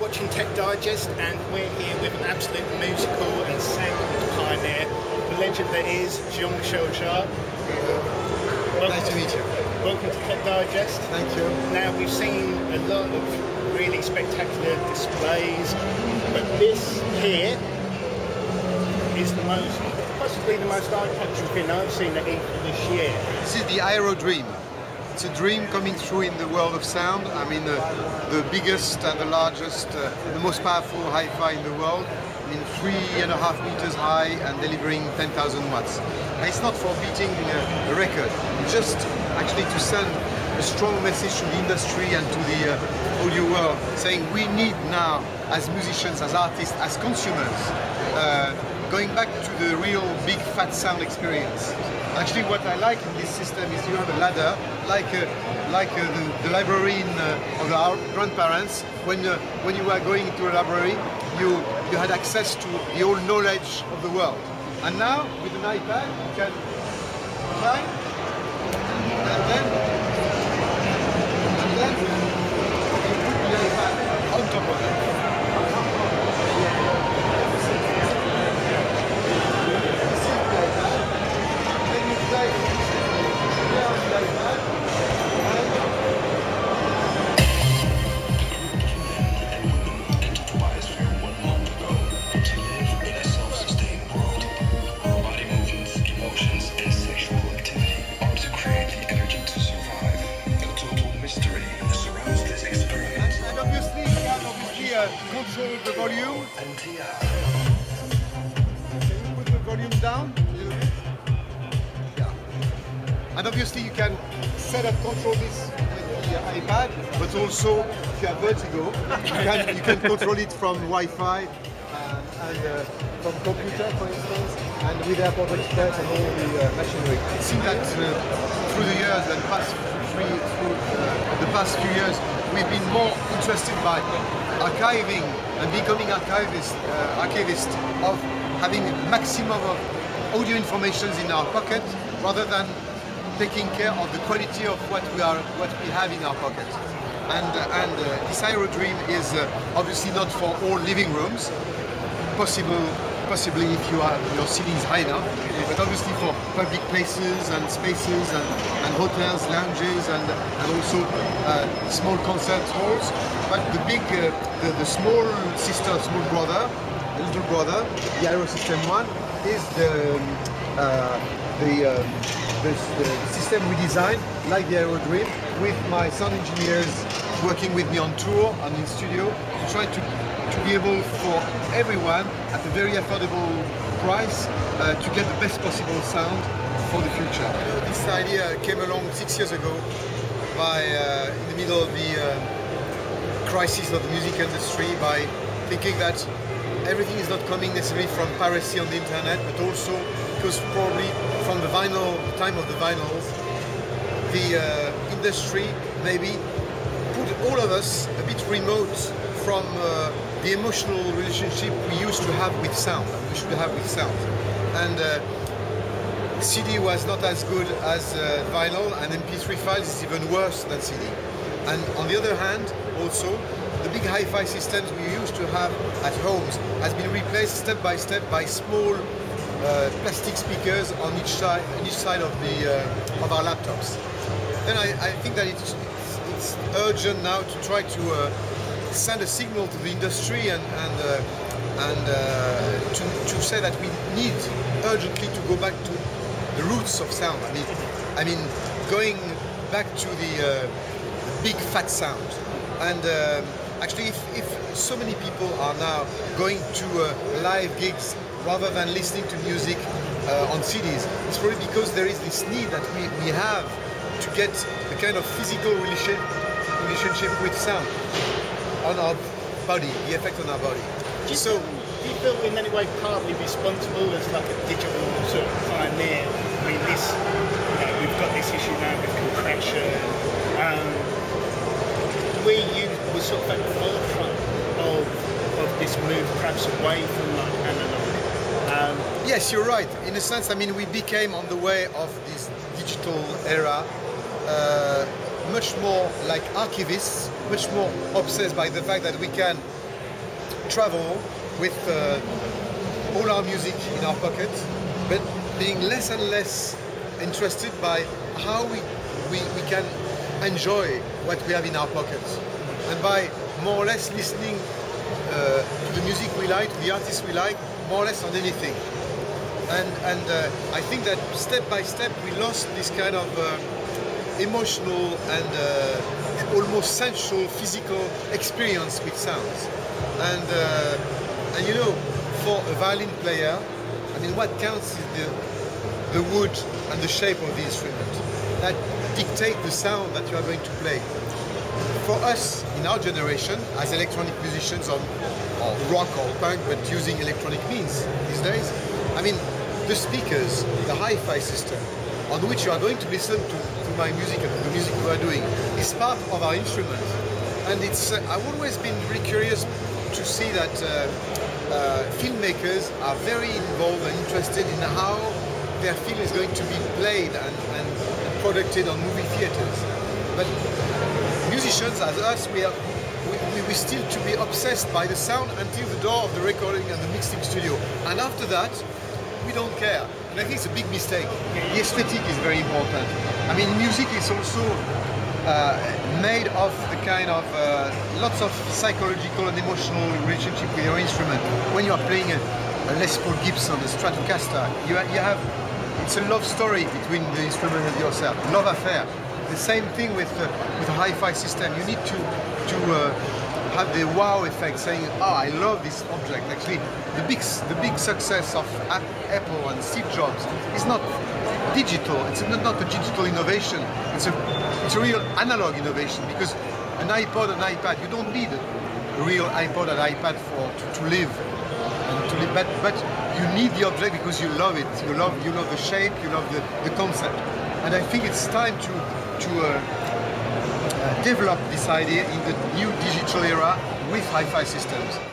watching Tech Digest, and we're here with an absolute musical and sound pioneer, the legend that is Michel Jarre. Nice to meet you. Welcome to Tech Digest. Thank you. Now, we've seen a lot of really spectacular displays, but this here is possibly the most eye-catching thing I've seen at IFA this year. This is the Aerodream. It's a dream coming true in the world of sound. I mean, the biggest and the largest, the most powerful hi-fi in the world. I mean, 3.5 meters high and delivering 10,000 watts. And it's not for beating a record, it's just actually to send a strong message to the industry and to the audio world, saying we need now, as musicians, as artists, as consumers, going back to the real big fat sound experience. Actually, what I like in this system is you have a ladder, like the library of our grandparents. When you were going into a library, you had access to the whole knowledge of the world. And now, with an iPad, you can climb, and then you put the iPad on top of it. Control the volume. Can you put the volume down a little bit? Yeah. And obviously you can set up control this with the iPad, but also if you have vertigo, you can control it from Wi-Fi and from computer, for instance, and with Airport Express and all the machinery. It seems that through the years and the past few years, we've been more interested by archiving and becoming archivists of having maximum of audio information in our pocket, rather than taking care of the quality of what we have in our pocket. And this Aerodream is obviously not for all living rooms, possibly if your ceiling is high enough, but obviously for public places and spaces and hotels, lounges, and also small concert halls. But the big, the small sister, small brother, the little brother, the Aero System 1, is the system we designed, like the Aerodream, with my sound engineers working with me on tour and in studio, to try to be able for everyone at a very affordable price to get the best possible sound for the future. This idea came along 6 years ago in the middle of the crisis of the music industry, by thinking that everything is not coming necessarily from piracy on the internet, but also because probably from the time of the vinyls, the industry maybe put all of us a bit remote from the emotional relationship we used to have with sound, And CD was not as good as vinyl, and MP3 files is even worse than CD. And on the other hand, also, the big hi-fi systems we used to have at homes has been replaced step by step by small plastic speakers on each side of our laptops. Then I think that it's urgent now to try to send a signal to the industry and to say that we need urgently to go back to the roots of sound. I mean, going back to the big fat sound. And actually, if so many people are now going to live gigs rather than listening to music on CDs, it's probably because there is this need that we have to get the kind of physical relationship with sound on our body, the effect on our body. Do you feel in any way partly responsible as like a digital sort of pioneer? I mean, we've got this issue now with compression. You were sort of at the forefront of this move, perhaps away from like analog. Yes, you're right. In a sense, I mean, we became on the way of this digital era much more like archivists, much more obsessed by the fact that we can travel with all our music in our pockets, but being less and less interested by how we can enjoy what we have in our pockets, and by more or less listening to the music we like, to the artists we like, more or less on anything. And I think that step by step we lost this kind of emotional and almost sensual physical experience with sounds. And you know, for a violin player, I mean, what counts is the wood and the shape of the instrument that dictate the sound that you are going to play. For us, in our generation, as electronic musicians or rock or punk, but using electronic means these days, I mean, the speakers, the hi-fi system on which you are going to listen to my music and the music we are doing is part of our instrument. And it's I've always been really curious to see that filmmakers are very involved and interested in how their film is going to be played and projected on movie theaters. But musicians, as us, we still to be obsessed by the sound until the door of the recording and the mixing studio. And after that, we don't care. And I think it's a big mistake. The aesthetic is very important. I mean, music is also made of the kind of lots of psychological and emotional relationship with your instrument. When you are playing a Les Paul Gibson, a Stratocaster, you have, it's a love story between the instrument and yourself, love affair. The same thing with a hi-fi system. You need to have the wow effect, saying, "Oh, I love this object." Actually, the big success of Apple and Steve Jobs is not digital. It's not a digital innovation. It's a real analog innovation, because an iPod, an iPad, you don't need a real iPod and iPad to live. But you need the object because you love it. You love the shape. You love the concept. And I think it's time to develop this idea in the new digital era with hi-fi systems.